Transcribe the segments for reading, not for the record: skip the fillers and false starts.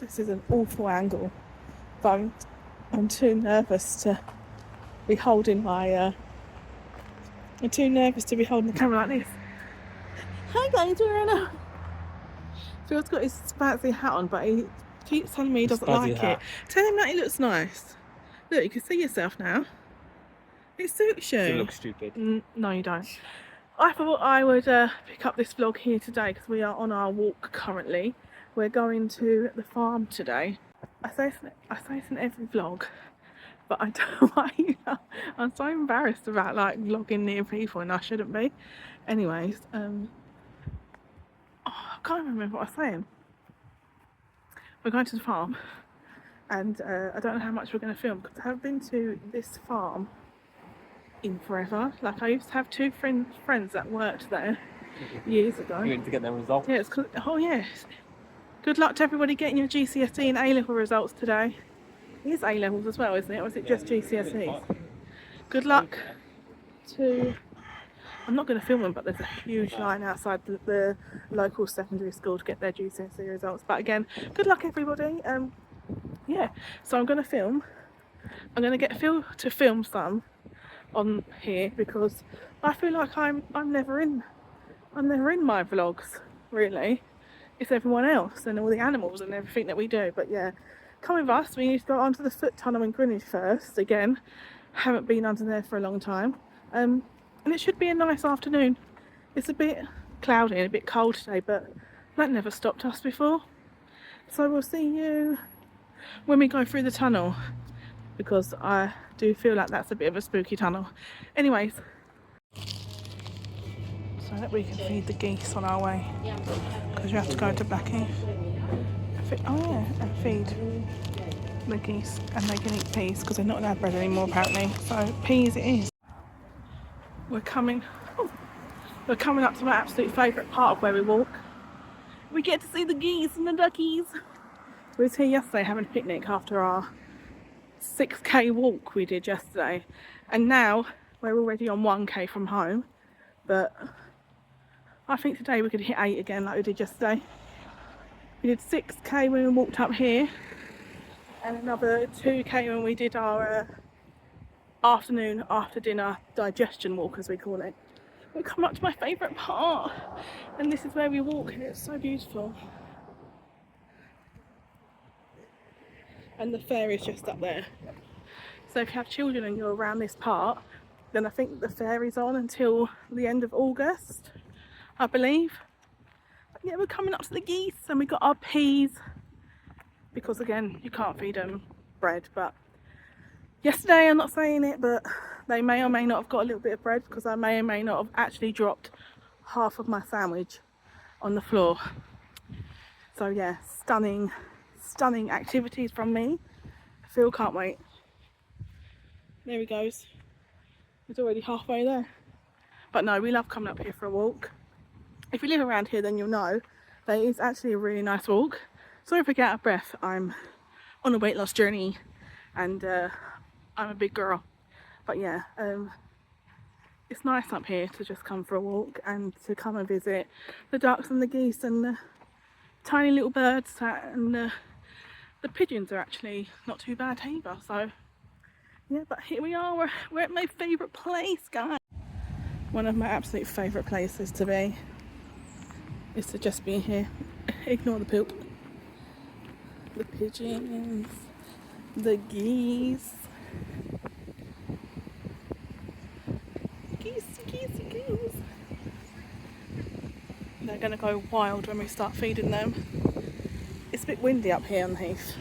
This is an awful angle, but I'm too nervous to be holding my I'm too nervous to be holding the camera like this. Hi guys, we're in. Phil's got his fancy hat on, but he keeps telling me he doesn't like it. Tell him that he looks nice. Look, you can see yourself now. It suits you. You look stupid. No, you don't. I thought I would pick up this vlog here today because we are on our walk currently. We're going to the farm today. I say this in every vlog, but I don't. I'm so embarrassed about like vlogging near people, and I shouldn't be. Anyways, I can't remember what I was saying. We're going to the farm, and I don't know how much we're going to film because I haven't been to this farm in forever. Like, I used to have two friends that worked there years ago. You went to get their results? Yeah, oh yes. Good luck to everybody getting your GCSE and A-level results today. It is A-levels as well, isn't it? Or is it just GCSEs? Good luck to... I'm not going to film them, but there's a huge line outside the local secondary school to get their GCSE results. But again, good luck everybody. Yeah, so I'm going to film. I'm going to get Phil to film some on here because I feel like I'm never in my vlogs, really. It's everyone else and all the animals and everything that we do. But yeah, come with us. We need to go onto the foot tunnel in Greenwich first. Again, haven't been under there for a long time. And it should be a nice afternoon. It's a bit cloudy and a bit cold today, but that never stopped us before. So we'll see you when we go through the tunnel, because I do feel like that's a bit of a spooky tunnel. Anyways, so that we can feed the geese on our way, because you have to go to Blackheath. Oh yeah, and feed the geese, and they can eat peas because they're not allowed bread anymore apparently. So peas it is. We're coming up to my absolute favourite part of where we walk. We get to see the geese and the duckies. We was here yesterday having a picnic after our 6k walk we did yesterday, and now we're already on 1k from home, but I think today we could hit 8 again like we did yesterday. We did 6k when we walked up here, and another 2k when we did our afternoon after dinner digestion walk, as we call it. We've come up to my favourite part, and this is where we walk, and it's so beautiful. And the fair is just up there. So if you have children and you're around this part, then I think the fair is on until the end of August, I believe. But yeah, we're coming up to the geese, and we got our peas, because again, you can't feed them bread. But yesterday, I'm not saying it, but they may or may not have got a little bit of bread, because I may or may not have actually dropped half of my sandwich on the floor. So yeah, stunning activities from me. Phil can't wait. There he goes. He's already halfway there. But no, we love coming up here for a walk. If you live around here, then you'll know that it's actually a really nice walk. Sorry if I get out of breath. I'm on a weight loss journey, and I'm a big girl. But yeah, it's nice up here to just come for a walk and to come and visit the ducks and the geese and the tiny little birds, and the pigeons are actually not too bad either. So yeah, but here we are, we're at my favourite place, guys. One of my absolute favourite places to be is to just be here. Ignore the poop. The pigeons, the geese. Geese. They're going to go wild when we start feeding them. It's a bit windy up here on the heath.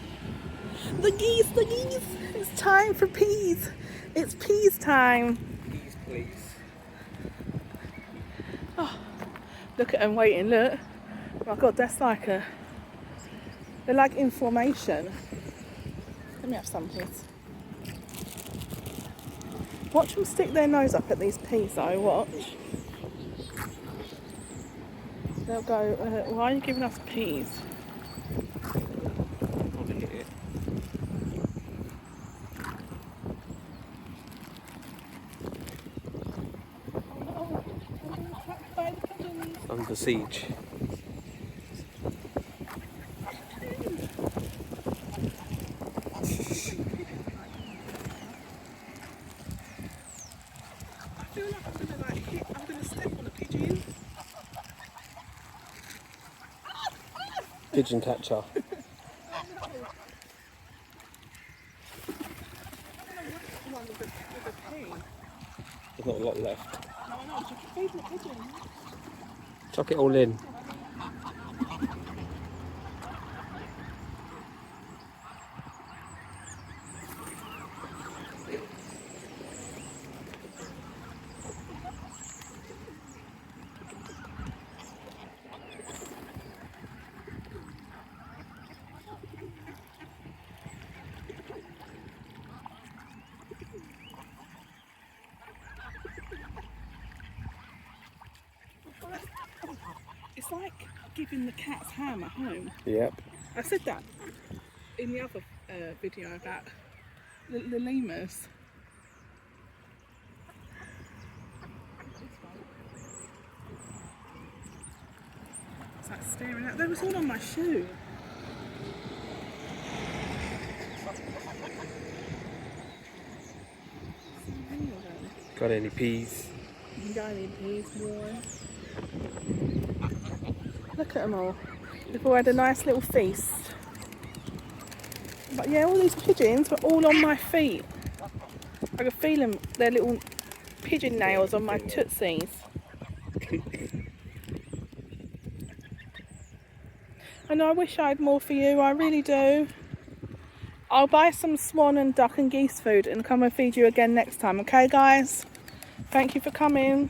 The geese! It's time for peas. It's peas time. Peas, please. Oh, look at them waiting, look. Oh my god, they're like in formation. Let me have some, please. Watch them stick their nose up at these peas though, watch. They'll go, why are you giving us peas? Under siege. pigeon catcher. There's not a lot left. Chuck it all in. It's like giving the cats ham at home. Yep. I said that in the other video about the lemurs. It's like staring at. They was all on my shoe. Got any peas? Got any peas, boy? Look at them all. They've all had a nice little feast. But yeah, all these pigeons were all on my feet. I could feel them, their little pigeon nails on my tootsies. And I wish I had more for you, I really do. I'll buy some swan and duck and geese food and come and feed you again next time, okay guys? Thank you for coming.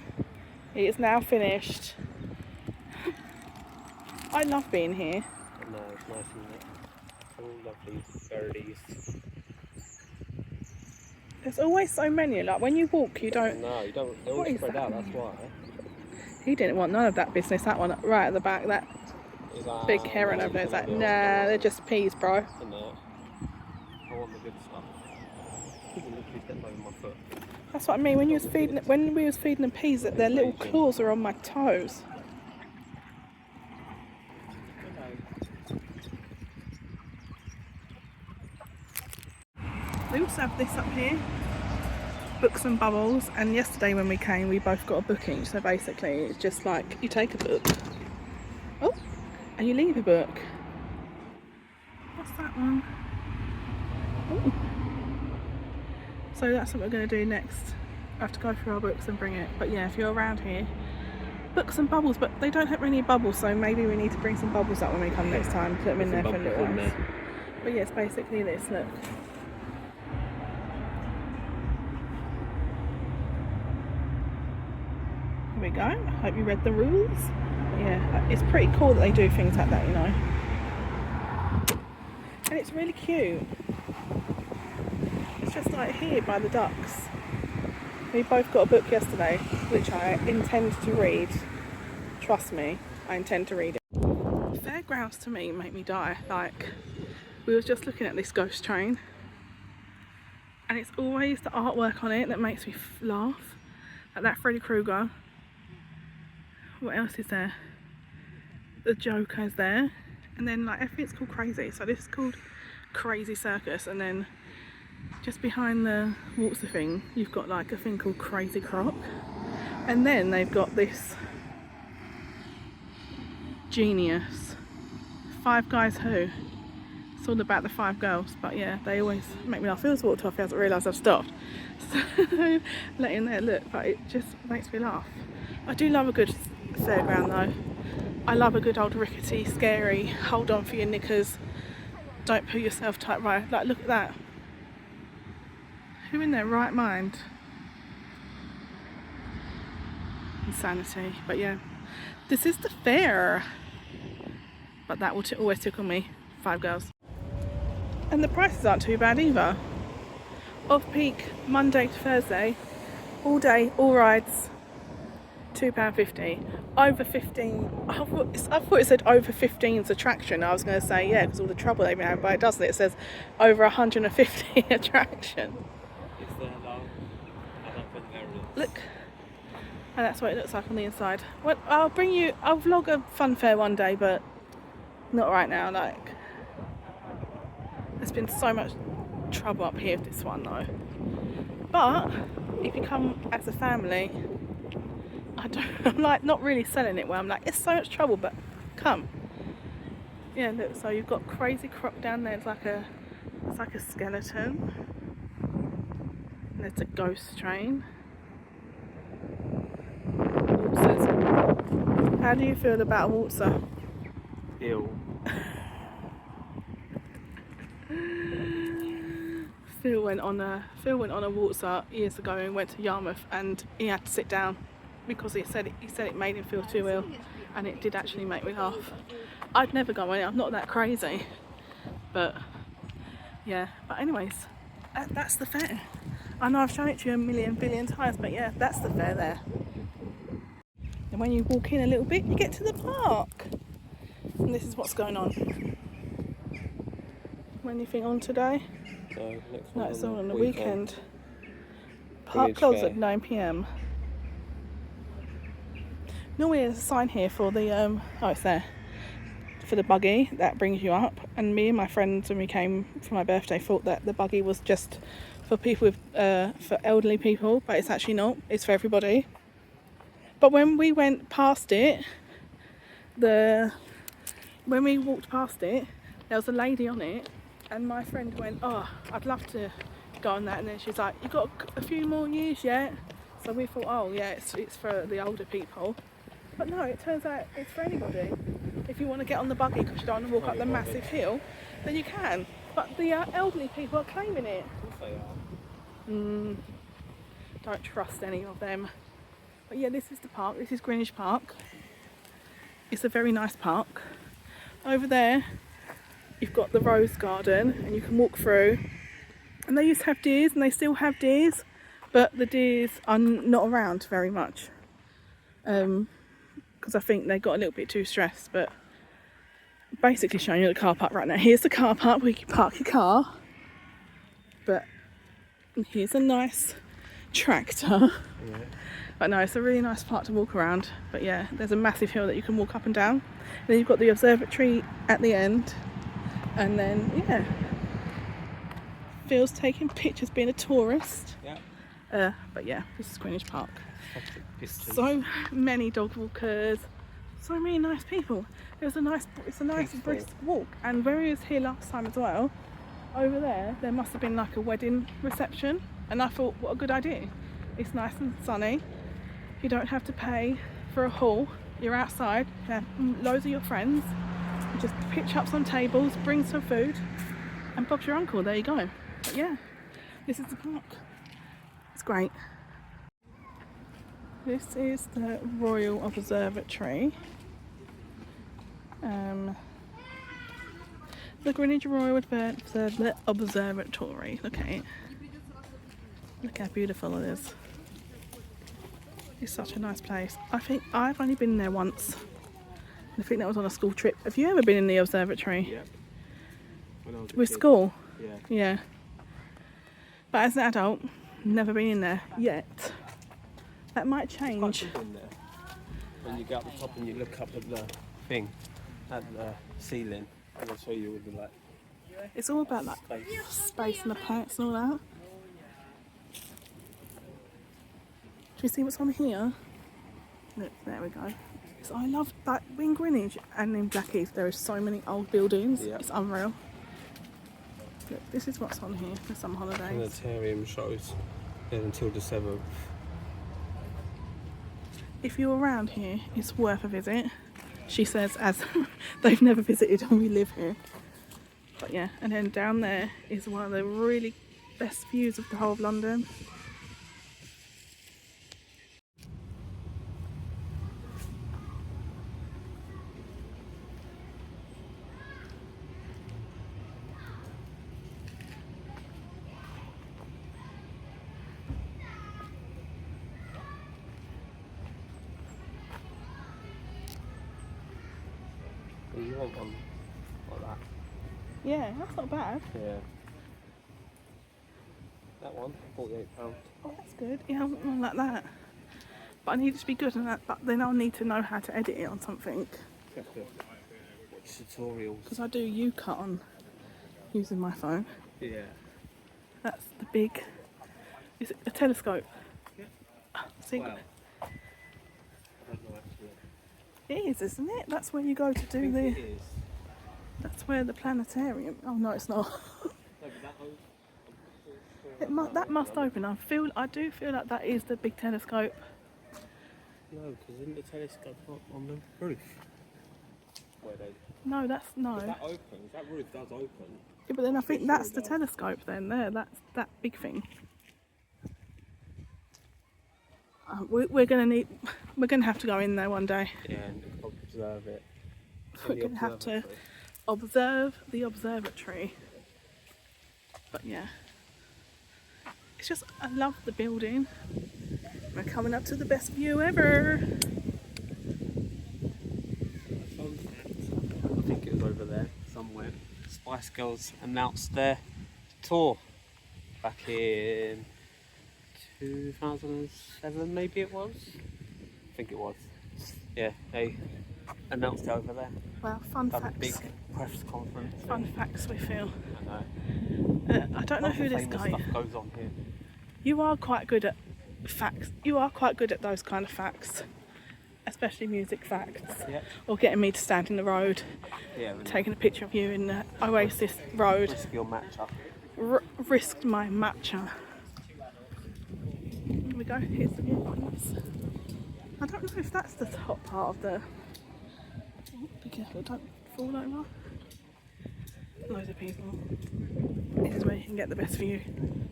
It is now finished. I love being here. No, it's nice, isn't it? All lovely birdies. There's always so many, like when you walk you don't... No, you don't, they're all spread out, that's why. He didn't want none of that business, that one right at the back, that big heron over there. It's like, nah, they're just peas, bro. I want the good stuff. You literally stepped over my foot. That's what I mean, when we was feeding them peas, that their little claws are on my toes. We also have this up here, books and bubbles, and yesterday when we came we both got a book each, so basically it's just like you take a book, oh, and you leave a book. What's that one? Ooh. So that's what we're going to do next. I have to go through our books and bring it, but yeah, if you're around here, books and bubbles, but they don't have any bubbles, so maybe we need to bring some bubbles up when we come next time, put them in there for little ones. But yeah, it's basically this, look. There we go. I hope you read the rules. But yeah, it's pretty cool that they do things like that, you know. And it's really cute. It's just like here by the ducks. We both got a book yesterday, which I intend to read. Trust me, I intend to read it. Fairgrounds to me make me die. Like, we were just looking at this ghost train, and it's always the artwork on it that makes me laugh. Like that Freddy Krueger. What else is there? The Joker's there, and then like everything's called Crazy. So this is called Crazy Circus, and then just behind the Waltzer thing you've got like a thing called Crazy Croc, and then they've got this Genius, Five Guys Who. It's all about the five girls, but yeah, they always make me laugh. Phil's walked off, he hasn't realised I've stopped, so let in there look, but it just makes me laugh. I do love a good fairground though. I love a good old rickety, scary, hold on for your knickers, don't put yourself tight, right? Like, look at that. Who in their right mind? Insanity. But yeah, this is the fair. But that will always tickle me. Five girls. And the prices aren't too bad either. Off-peak, Monday to Thursday, all day, all rides, £2.50. Over 15, I thought it said over 15's attraction. I was going to say yeah, because all the trouble they've been having, but it doesn't. It says over 150 attraction. Is there though? I don't think there is. Look, and that's what it looks like on the inside. Well, I'll vlog a fun fair one day, but not right now. Like, there's been so much trouble up here with this one though. But if you come as a family, I'm like not really selling it well. I'm like, it's so much trouble, but come. Yeah, look, so you've got Crazy Croc down there. It's like a skeleton. And there's a ghost train. Waltzers. How do you feel about a waltzer? Ill. Phil went on a waltzer years ago and went to Yarmouth, and he had to sit down because he said it made him feel too ill, and it did actually make me laugh. I'd never go on it. I'm not that crazy, but yeah. But anyways, that's the fair. I know I've shown it to you a million billion times, but yeah, that's the fair there. And when you walk in a little bit, you get to the park, and this is what's going on. Anything on today? No, it's all on the weekend. Park closes at 9 p.m. Normally there's a sign here for the oh, it's there, for the buggy that brings you up. And me and my friends, when we came for my birthday, thought that the buggy was just for people with for elderly people, but it's actually not. It's for everybody. But when we went past it, when we walked past it, there was a lady on it. And my friend went, oh, I'd love to go on that. And then she's like, you got a few more years yet? So we thought, oh yeah, it's for the older people. But no, it turns out it's for anybody. If you want to get on the buggy because you don't want to walk up the massive hill, then you can. But the elderly people are claiming it. Of course they are. Don't trust any of them. But yeah, this is the park. This is Greenwich Park. It's a very nice park. Over there, you've got the rose garden, and you can walk through. And they used to have deers, and they still have deers, but the deers are not around very much. Because I think they got a little bit too stressed. But basically showing you the car park right now. Here's the car park where you can park your car. But here's a nice tractor. Yeah. But no, it's a really nice park to walk around. But yeah, there's a massive hill that you can walk up and down. And then you've got the observatory at the end. And then, yeah, Phil's taking pictures being a tourist. Yeah. But yeah, this is Greenwich Park. So many dog walkers, so many nice people. It's a nice brisk walk. And where he was here last time as well, over there must have been like a wedding reception. And I thought, what a good idea. It's nice and sunny. You don't have to pay for a hall. You're outside, you have loads of your friends. You just pitch up some tables, bring some food, and Bob's your uncle. There you go. But yeah, this is the park. It's great. This is the Royal Observatory. The Greenwich Royal Observatory. Look at it. Look how beautiful it is. It's such a nice place. I think I've only been there once. I think that was on a school trip. Have you ever been in the observatory? Yeah. When I was with school? Yeah. Yeah. But as an adult, never been in there yet. That might change. I've been there. When you go up the top and you look up at the thing, at the ceiling, and I'll show you all the like. It's all about like space and the planets and all that. Do you see what's on here? Look, there we go. So I love that in Greenwich and in Blackheath there are so many old buildings. Yep. It's unreal. Look, this is what's on here for some holidays. Planetarium shows there until the 7th. If you're around here, it's worth a visit. She says as they've never visited and we live here. But yeah, and then down there is one of the really best views of the whole of London. You want one like that? Yeah, that's not bad. Yeah. That one, £48. Oh, that's good. Yeah, I want one like that. But I need it to be good, and but then I'll need to know how to edit it on something. You have to watch tutorials. Because I do U-cut on using my phone. Yeah. That's the big. Is it a telescope? Yeah. See, wow. I don't know actually. It is, isn't it? That's where you go to do the. It is. That's where the planetarium. Oh no, it's not. That must open. I do feel like that is the big telescope. No, because isn't the telescope on the roof? Where they... No, that's no. That opens. That roof does open. Yeah, but then I think that's the telescope. Then that's that big thing. We're gonna have to go in there one day. Yeah, and observe it. We're gonna have to observe the observatory. But yeah, it's just I love the building. We're coming up to the best view ever. Fun fact, I think it was over there somewhere. Spice Girls announced their tour back in 2007, maybe it was. I think it was. Yeah, they announced it over there. Well, fun Had facts. a big press conference. Fun facts we feel. I know. I don't know who this Famous guy stuff is. goes on here. You are quite good at facts. You are quite good at those kind of facts, especially music facts. Yeah. Or getting me to stand in the road, Yeah. taking a picture of you in the Oasis Road. Risk your matchup. Risked my matcha. Here we go. Here's the view points. I don't know if that's the top part of the. Oh, be careful! Don't fall over. Loads of people. This is where you can get the best view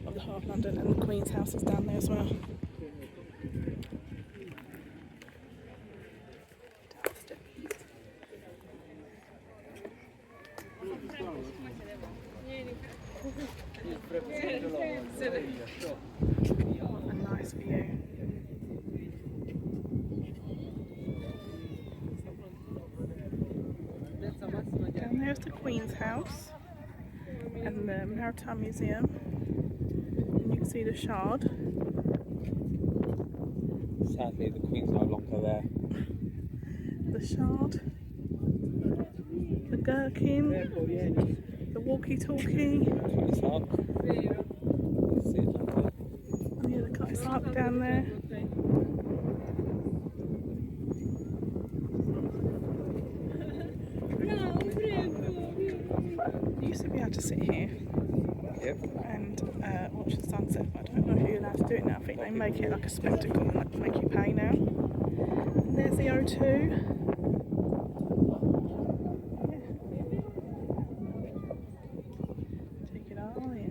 of the Heart of London, and the Queen's House is down there as well. What a nice view. Down there's the Queen's House and the Maritime Museum. And you can see the Shard. Sadly, the Queen's no longer there. The Shard. The Gherkin. The walkie-talkie. It's up. See it like that. Oh yeah, the Cutlass Arc down there. You used to be able to sit here and watch the sunset, but I don't know if you're allowed to do it now. I think they make it like a spectacle and like make you pay now. And there's the O2. Take it all in.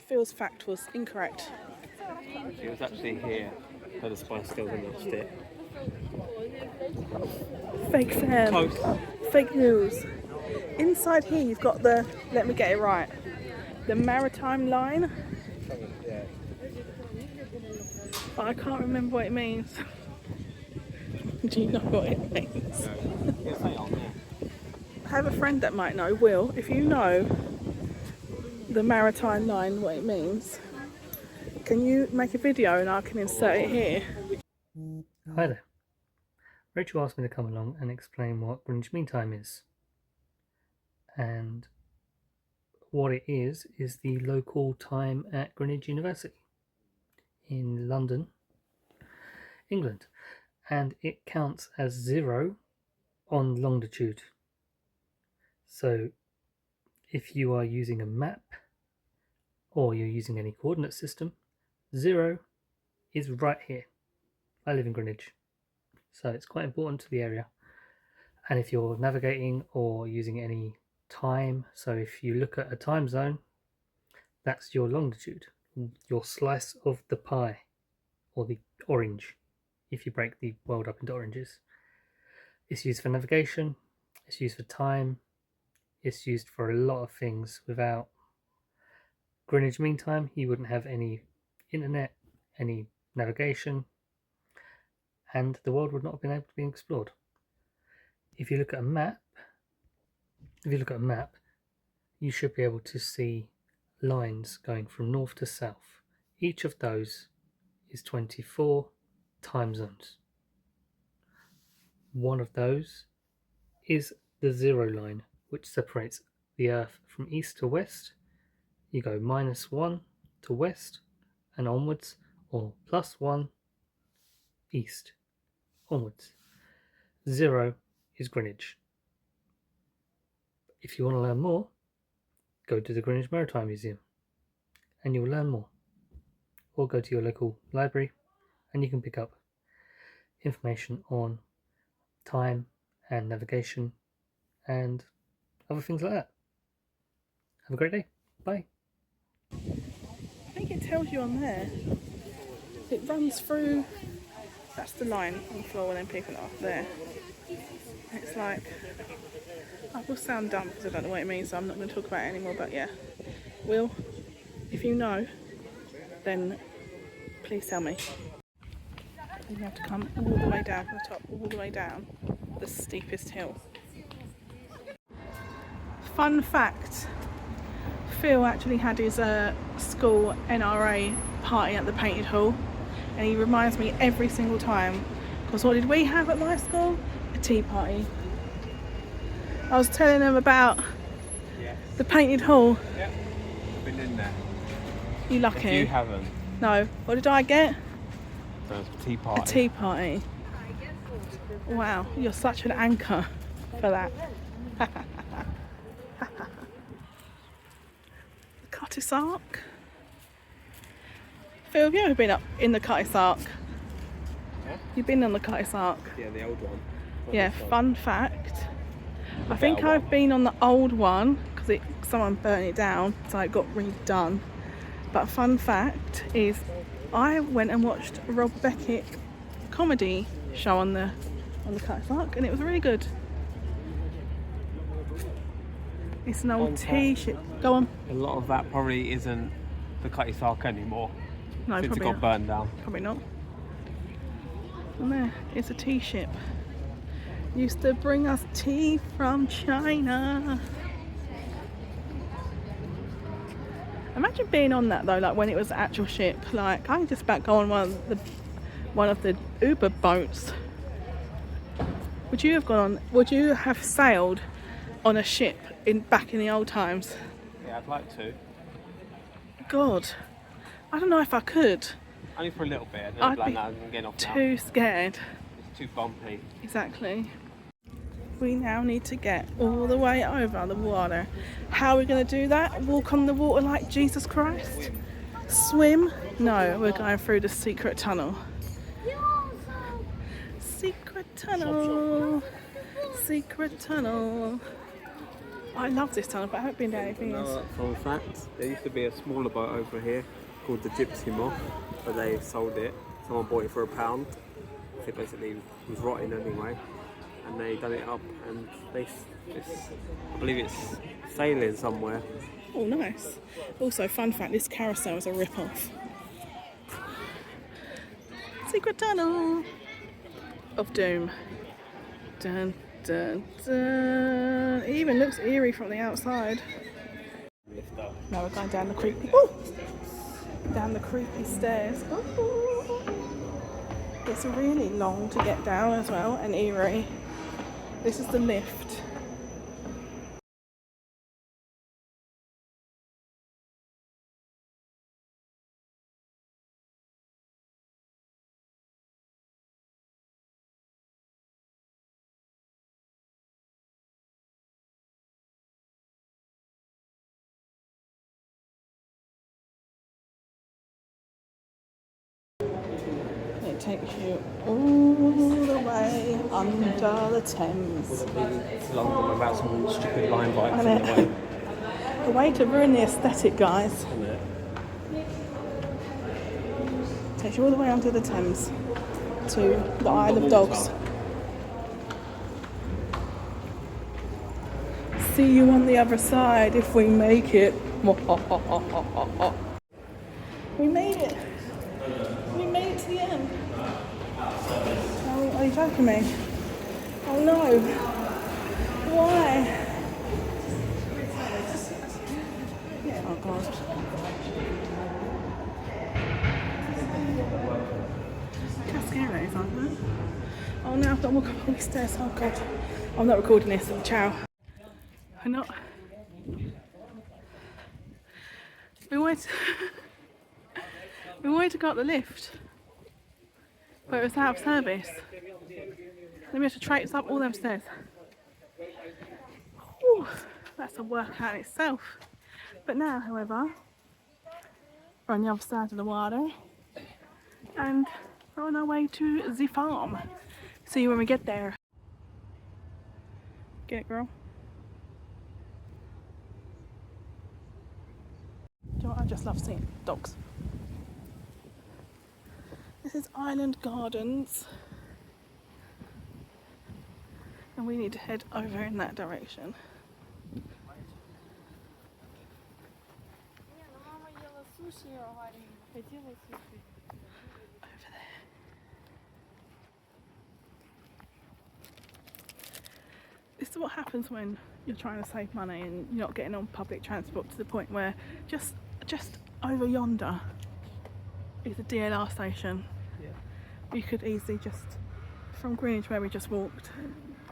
Phil's fact was incorrect. It was actually here where the Spice Girls announced it. Fake fan. Close. Fake news. Inside here you've got the, let me get it right, the Maritime Line. Yeah. But I can't remember what it means. Do you know what it means? It's say on there. I have a friend that might know. Will, if you know the Maritime Line, what it means, can you make a video and I can insert it here? Hi there. Rachel asked me to come along and explain what Greenwich Mean Time is. And what it is the local time at Greenwich University in London, England. And it counts as 0 on longitude. So if you are using a map or you're using any coordinate system, 0 is right here. I live in Greenwich, so it's quite important to the area. And if you're navigating or using any time, so if you look at a time zone, that's your longitude, your slice of the pie, or the orange, if you break the world up into oranges. It's used for navigation, it's used for time, it's used for a lot of things. Without Greenwich Mean Time, you wouldn't have any internet, any navigation, and the world would not have been able to be explored. If you look at a map, you should be able to see lines going from north to south. Each of those is 24 time zones. One of those is the 0 line, which separates the Earth from east to west. You go -1 to west and onwards, or +1 east onwards. 0 is Greenwich. If you want to learn more, go to the Greenwich Maritime Museum and you'll learn more. Or go to your local library and you can pick up information on time and navigation and other things like that. Have a great day. Bye. I think it tells you on there. It runs through. That's the line on the floor and then people are there. It's like, I will sound dumb because I don't know what it means, so I'm not going to talk about it anymore, but yeah. Will, if you know, then please tell me. You have to come all the way down from the top, all the way down the steepest hill. Fun fact, Phil actually had his school NRA party at the Painted Hall, and he reminds me every single time, because what did we have at my school? A tea party. I was telling them about the Painted Hall. Yeah, I've been in there. You lucky. If you haven't. No, what did I get? A tea party. A tea party. Wow, you're such an anchor for that. The Cuttis Ark. Phil, have you ever been up in the Cuttis Ark? Yeah? You've been on the Cuttis Ark? Yeah, the old one. Yeah, fun fact. I think I've been on the old one because someone burnt it down, so it got redone. But fun fact is, I went and watched a Rob Beckett comedy show on the Cuttis Ark, and it was really good. It's an old tea ship. Go on. A lot of that probably isn't the Cuttis Ark anymore. No, Since it probably got not. burned down. Probably not. And there, it's a tea ship. Used to bring us tea from China. Imagine being on that though, like when it was an actual ship. Like I just about go on one of the Uber boats. Would you have gone on? Would you have sailed on a ship back in the old times? Yeah, I'd like to. God, I don't know if I could. Only for a little bit. I'd Like be that, I'm getting off now. too scared. It's too bumpy. Exactly. We now need to get all the way over the water. How are we going to do that? Walk on the water like Jesus Christ? Swim? No, we're going through the secret tunnel. Secret tunnel. Secret tunnel. I love this tunnel, but I haven't been down it for years. Fun fact, there used to be a smaller boat over here called the Gypsy Moth, but they sold it. Someone bought it for £1. It basically was rotting anyway, and they done it up, and I believe it's sailing somewhere. Oh, nice. Also, fun fact, this carousel is a rip-off. Secret tunnel of doom. Dun, dun, dun. It even looks eerie from the outside. Now we're going down the creepy. Ooh! Down the creepy stairs. Ooh. It's really long to get down as well, and eerie. This is the lift. It takes you all the way under the Thames. It's London without some stupid line bikes in the And way. a way to ruin the aesthetic, guys. Isn't it? Takes you all the way under the Thames to the Isle of Dogs. See you on the other side if we make it. We made it. We made it to the end. Oh, are you joking me? Oh no. Why? Oh god. How scary that is, aren't they? Oh no, I've got to walk up all these stairs. Oh god. I'm not recording this. Ciao. I'm not. We wanted to go up the lift, but it was out of service. Then we had to traipse up all them stairs. a workout in itself. But now, however, we're on the other side of the water and we're on our way to the farm. See you when we get there. Get it, girl? Do you know what? I just love seeing dogs. This is Island Gardens. And we need to head over in that direction. Over there. This is what happens when you're trying to save money and you're not getting on public transport to the point where just over yonder is a DLR station. Yeah. You could easily just, from Greenwich where we just walked,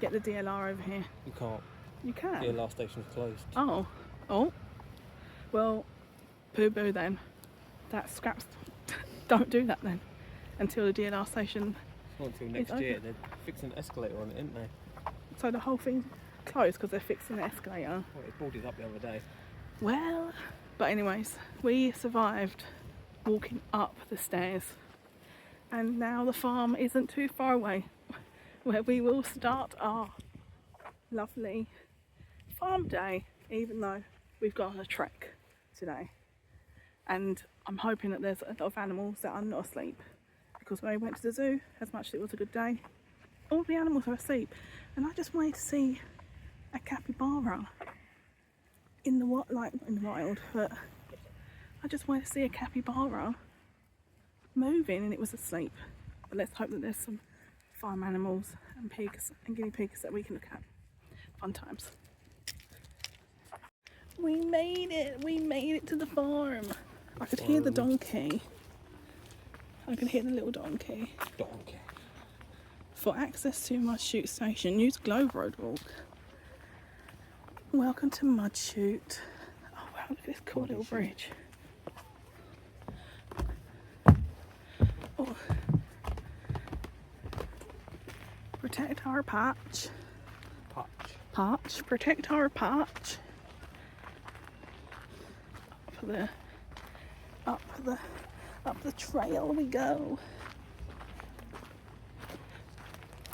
get the DLR over here. You can't. You can? The last station's closed. Oh. Oh. Well, poo-boo then. That's scraps. Don't do that then. Until the DLR station. Not until next year. They're fixing an escalator on it, aren't they? So the whole thing's closed because they're fixing the escalator. Well, it boarded up the other day. Well, but anyways, we survived walking up the stairs. And now the farm isn't too far away, where we will start our lovely farm day, even though we've gone on a trek today. And I'm hoping that there's a lot of animals that are not asleep, because when we went to the zoo, as much as it was a good day, all the animals are asleep. And I just wanted to see a capybara in the wild, but I just wanted to see a capybara moving and it was asleep. But let's hope that there's some farm animals and pigs and guinea pigs that we can look at. Fun times. We made it to the farm. I could hear the donkey. I can hear the little donkey. Donkey. For access to Mudchute station, use Globe Road walk. Welcome to Mudchute. Oh wow, look at this cool little bridge. Oh. Protect our patch. Patch. Protect our patch. Up the trail we go.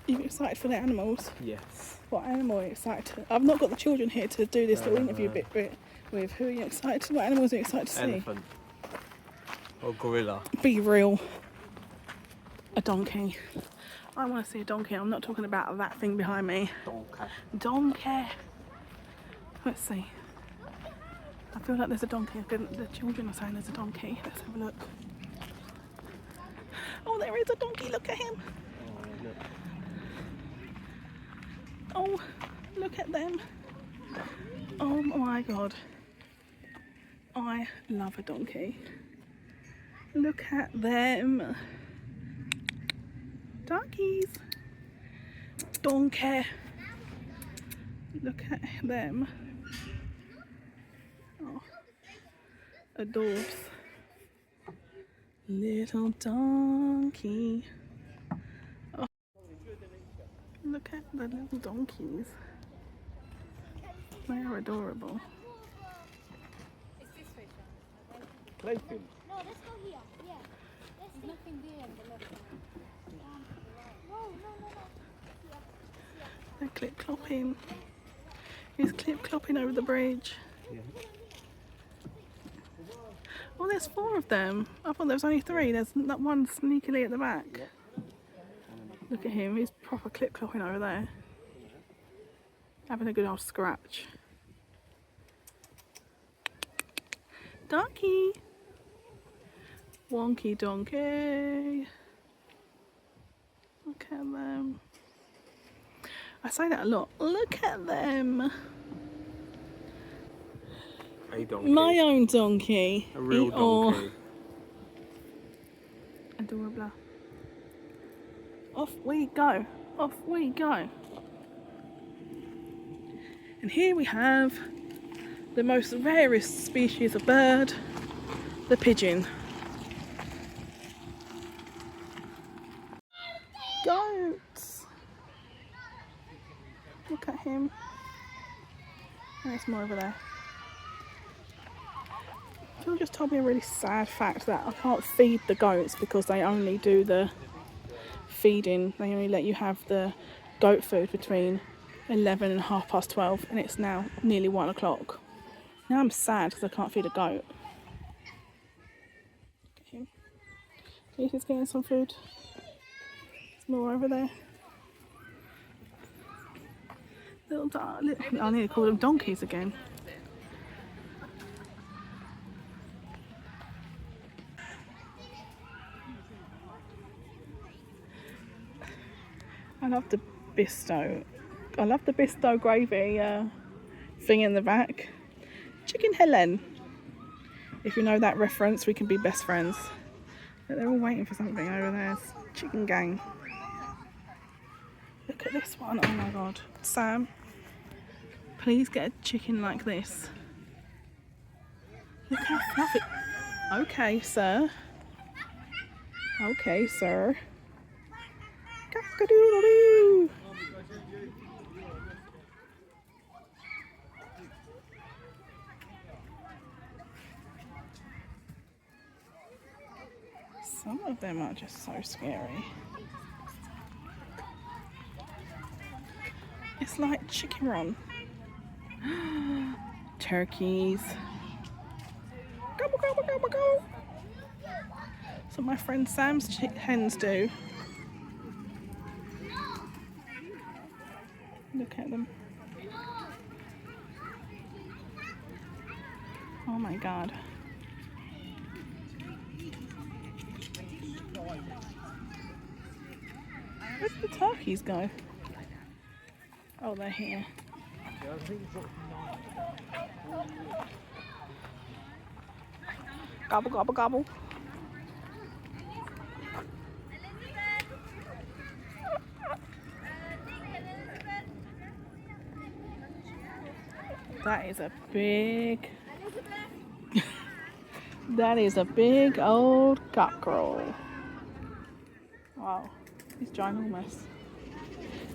You excited for the animals? Yes. What animal are you excited to? I've not got the children here to do this little interview bit with. Who are you excited to? What animals are you excited to see? Elephant. Or gorilla. Be real. A donkey. I want to see a donkey. I'm not talking about that thing behind me. Donkey. Let's see. I feel like there's a donkey. The children are saying there's a donkey. Let's have a look. Oh, there is a donkey. Look at him. Oh, look at them. Oh my god. I love a donkey. Look at them. Donkeys. Donkey. Look at them. Oh, adorbs. Little donkey. Oh. Look at the little donkeys. They are adorable. Plaything. No, let's go here. Yeah. There's nothing there on the left. No. They're clip-clopping. He's clip-clopping over the bridge. Yeah. Oh, there's 4 of them. I thought there was only 3. There's that one sneakily at the back. Look at him. He's proper clip-clopping over there. Having a good old scratch. Donkey. Wonky donkey. Look at them. I say that a lot. Look at them. A donkey. My own donkey. A real donkey. Adorable. Off we go. Off we go. And here we have the most rarest species of bird, the pigeon. Goats. Look at him. There's more over there. Phil just told me a really sad fact that I can't feed the goats because they only do the feeding. They only let you have the goat food between 11 and 12:30, and it's now nearly 1 o'clock. Now I'm sad because I can't feed a goat. Okay. He's just getting some food. There's more over there. I need to call them donkeys again. I love the Bisto gravy thing in the back. Chicken Helen. If you know that reference, we can be best friends. But they're all waiting for something over there. It's chicken gang. Look at this one. Oh my god. Sam, please get a chicken like this. Look how fluffy. Okay, sir. Okay, sir. Cock-a-doodle-doo. Some of them are just so scary. It's like chicken run. Turkeys. Gobble, gobble, gobble, gobble. So my friend Sam's hens do. Look at them. Oh my god. Where did the turkeys go? Oh, they're here. Gobble, gobble, gobble. That is a big... that is a big old cockerel. Wow, he's ginormous.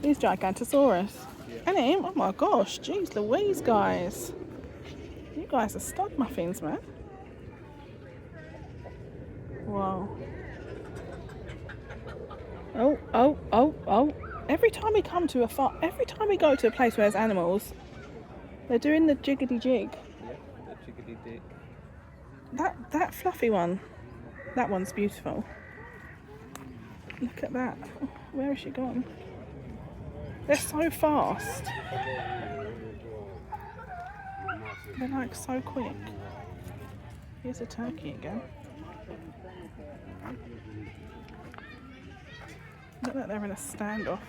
He's Gigantosaurus. And him, oh my gosh, jeez Louise, guys. You guys are stud muffins, man. Wow. Oh, oh, oh, oh. Every time we come to a farm, every time we go to a place where there's animals, they're doing the jiggity jig. Yeah, the jiggity dick. That fluffy one, that one's beautiful. Look at that. Where has she gone? They're so fast. They're like so quick. Here's a turkey again. Look like they're in a standoff.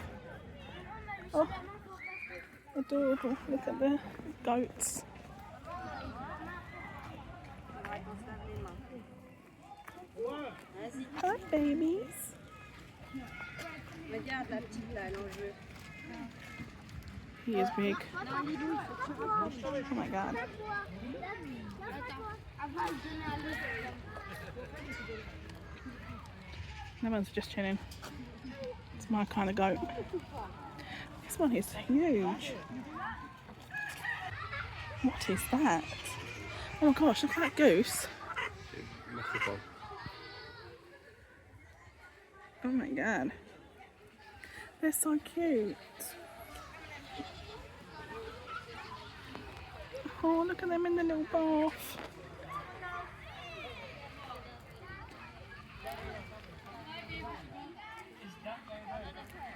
Oh, adorable. Look at the goats. Hi, babies. He is big. Oh my god. That one's just chilling. It's my kind of goat. This one is huge. What is that? Oh my gosh, look at that goose. Oh my god. They're so cute. Oh, look at them in the little bath.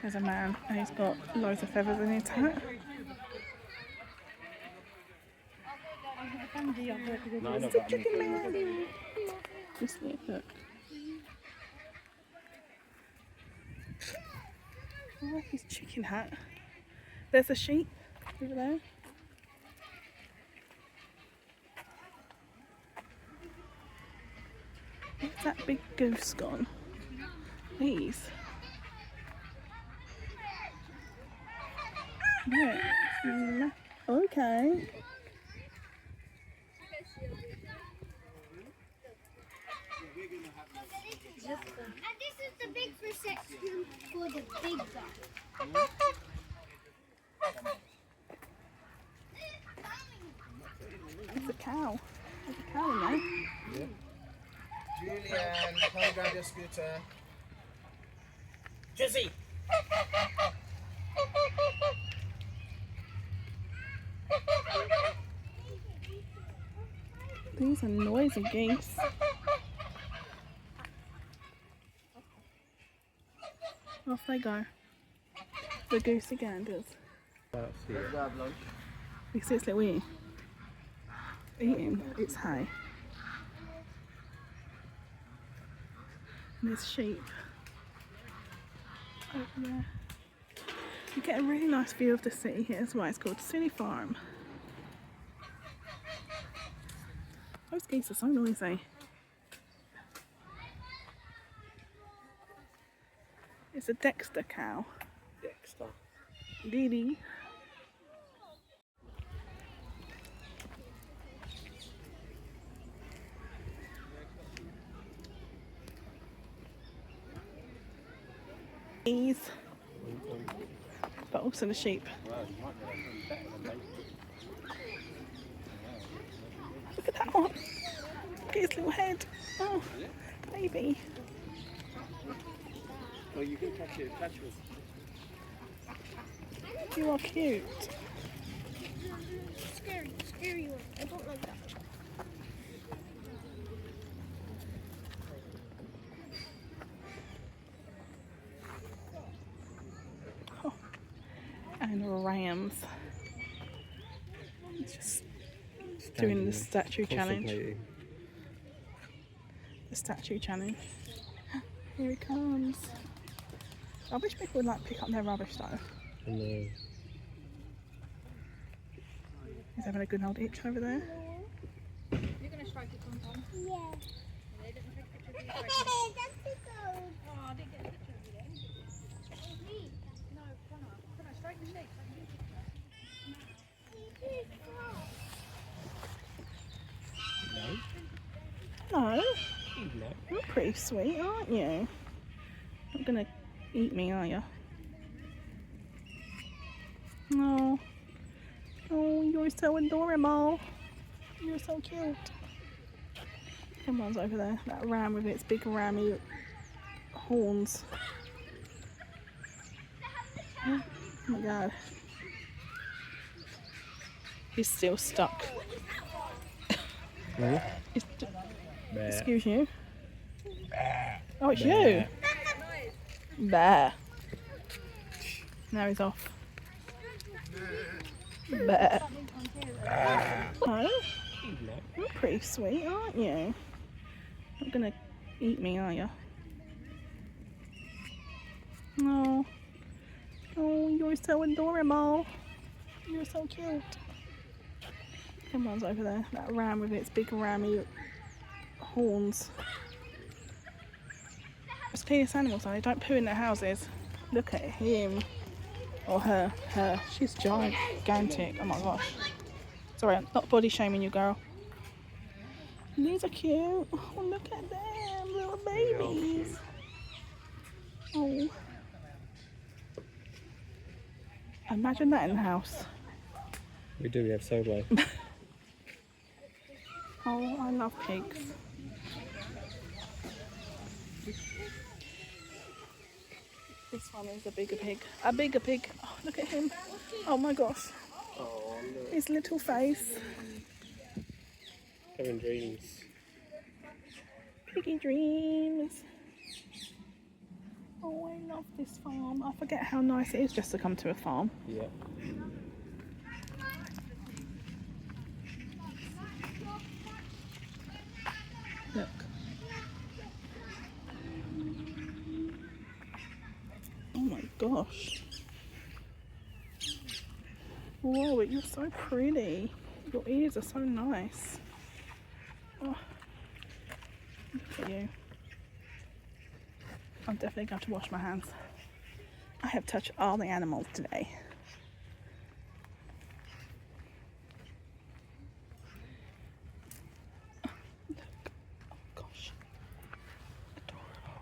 There's a man and he's got loads of feathers in his hat. It's a chicken man. Just look. I like his chicken hat. There's a sheep over there. Where's that big goose gone? Please. No. Okay. And this is the big fish section for the big guy. cow. There's a cow in there. Yeah. Julian, come grab your scooter. Jesse! These are noisy geese. Off they go. The goosey ganders. That's here. You see it's little eating its hay. And there's sheep over there. You get a really nice view of the city here. That's why it's called City Farm. Those geese are so noisy. It's a Dexter cow. Dexter. Dee Dee. Geese. But also the sheep. Look at that one. Look at his little head. Oh, baby. Oh, you can catch it. Catch it. You are cute. Scary one. I don't like that. Oh. And rams. It's just doing the statue challenge. The statue challenge. Here he comes. I wish people would like pick up their rubbish though. No. He's having a good old itch over there. You're going to strike it sometime? Yeah. They didn't take a picture of you striking it. That's the gold. Oh, I didn't get a picture of you then. Me? No, Connor, strike the leg. No. You're pretty sweet, aren't you? Not gonna eat me, are you? No. Oh, you're so adorable. You're so cute. Someone's over there. That ram with its big rammy horns. Oh my god. He's still stuck. He's excuse you. Oh, it's you. Bah. Now he's off. Bah. No. You're pretty sweet, aren't you? Not gonna eat me, are you? No. Oh, you're so adorable. You're so cute. Someone's over there. That ram with its big rammy horns. It's cleanest animals, though. They don't poo in their houses. Look at him. Or her. She's gigantic. Oh my gosh. Sorry, I'm not body shaming you, girl. These are cute. Oh, look at them, little babies. Oh. Imagine that in the house. We do, we have Solo. Oh, I love pigs. This one is a bigger pig. A bigger pig. Oh, look at him. Oh my gosh. Oh, look. His little face. Having dreams. Piggy dreams. Oh, I love this farm. I forget how nice it is just to come to a farm. Yeah. Look. Oh my gosh. Whoa, you're so pretty. Your ears are so nice. Oh, look at you. I'm definitely going to wash my hands. I have touched all the animals today. Look. Oh gosh. Adorable.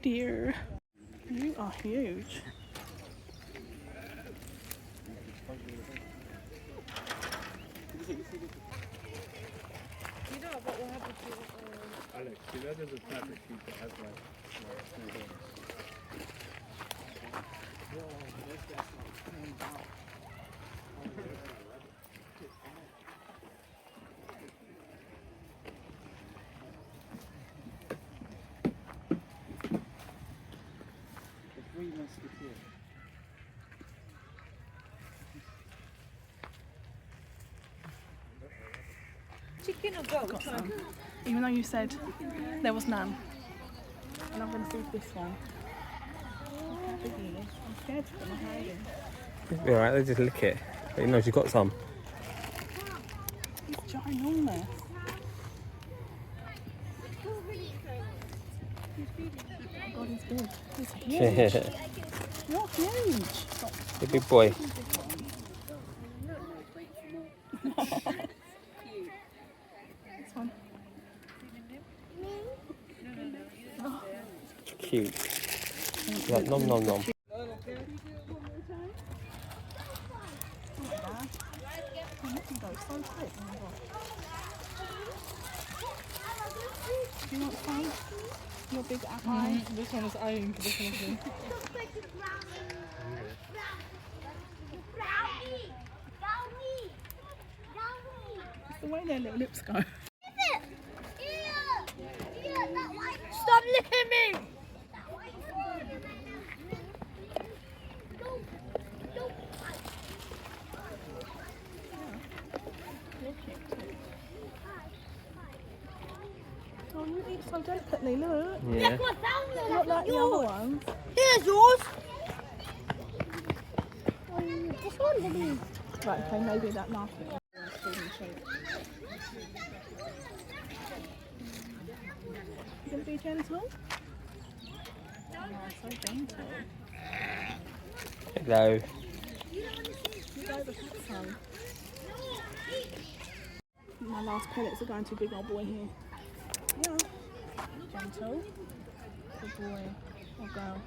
dear. You are huge. You know what will happen to Alex, you know there's a type of sheep that has like two horns. The Three Musketeers. chicken or goat? Got some. Even though you said there was none. And I'm going to see this one. Look how big he is. I'm scared to put my hand in. It'll be alright, they just lick it. But he knows you've got some. He's ginormous. Oh God, he's big. He's huge. You're huge. The big boy. This one. Cute. Like nom nom nom. So quick. Oh my God. Do you want some? Your big eye. This one is eyeing. This one is It's the way their little lips go. Stop licking me! Oh, you eat so delicately, look. Yeah. Not like the other ones. Here's yours! This one, right, okay, maybe that last bit. You gonna be gentle? Oh, so gentle. Hello. You guys have some. My last pellets are going to big old boy here. Yeah. Gentle. Good boy. Or girl.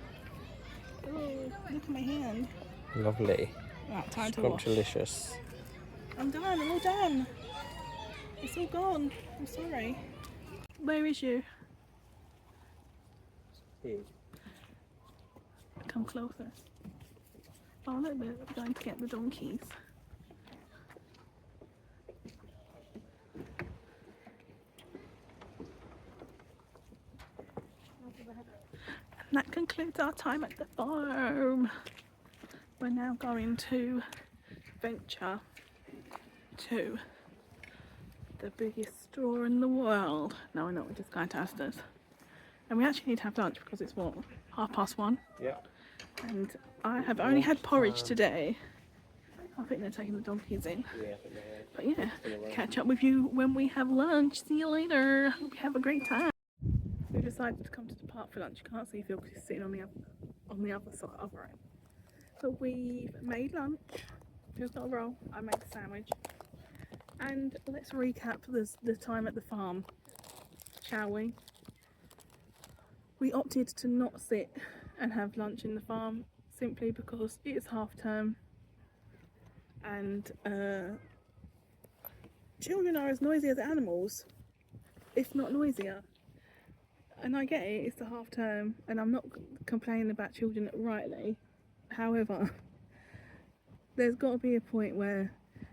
Oh, look at my hand. Lovely. Right, time to wash. Scrumptious. I'm done, I'm all done. It's all gone. I'm sorry. Where is you? Here. Come closer. Oh, look, we're going to get the donkeys. And that concludes our time at the farm. We're now going to venture to the biggest store in the world. No, we're not, we're just going to Asda's. And we actually need to have lunch because it's what, 1:30? Yeah. And I have only had porridge today. I think they're taking the donkeys in. Yeah. But yeah, catch up with you when we have lunch. See you later. Hope you have a great time. We decided to come to the park for lunch. You can't see Phil because he's sitting on the other side, other end. But we've made lunch. Phil's got a roll. I made a sandwich. And let's recap the time at the farm, shall we? We opted to not sit and have lunch in the farm simply because it is half term and children are as noisy as animals, if not noisier. And I get it, it's the half term and I'm not complaining about children rightly. However, there's got to be a point where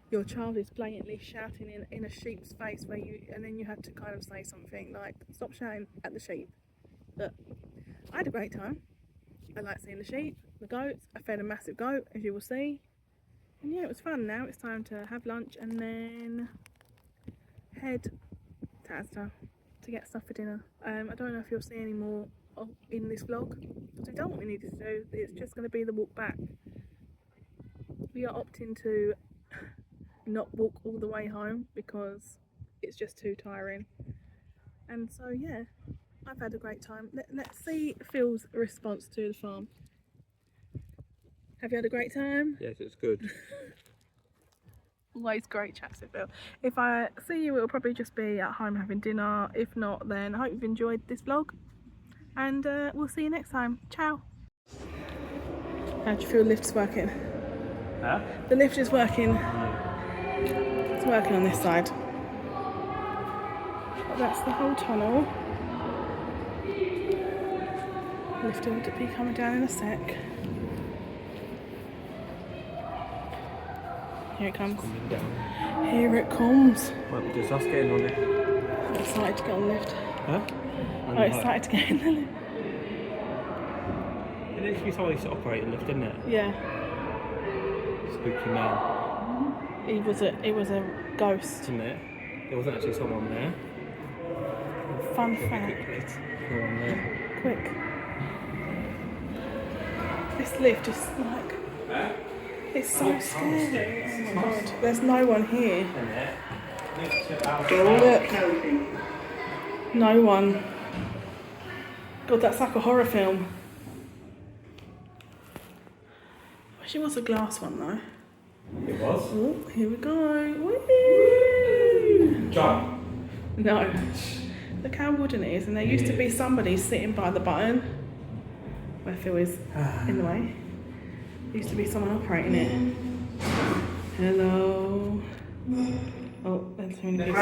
your child is blatantly shouting in a sheep's face and then you have to kind of say something like, stop shouting at the sheep. But I had a great time. I like seeing the sheep, the goats. I fed a massive goat, as you will see. And yeah, it was fun. Now it's time to have lunch and then head to Asda to get stuff for dinner. I don't know if you'll see any more in this vlog because we've done what we needed to do. It's just going to be the walk back. We are opting to not walk all the way home because it's just too tiring. And so yeah, I've had a great time. Let's see Phil's response to the farm. Have you had a great time? Yes, it's good. Always great chats with Phil. If I see you, it'll probably just be at home having dinner. If not, then I hope you've enjoyed this vlog. and we'll see you next time. Ciao. How do you feel the lift's working? Huh? The lift is working. It's working on this side. But that's the whole tunnel. Lift will be coming down in a sec. Here it comes. Coming down. Here it comes. Might be just us getting on it. I'm excited to get on the lift. Huh? I'm excited to get in the lift. It needs to be someone who's operating lift, didn't it? Yeah. Spooky man, It was a ghost. isn't it? There wasn't actually someone there. Fun fact. No one there. Quick. This lift is like, it's so scary. Oh my god. There's no one here. Look. No one. God, that's like a horror film. Wish it was a glass one though. It was? Oh, here we go. Woo! Jump. No. Look how wooden it is, and there used to be somebody sitting by the button where Phil is in the way. There used to be someone operating it. Hello. Oh, that's really good.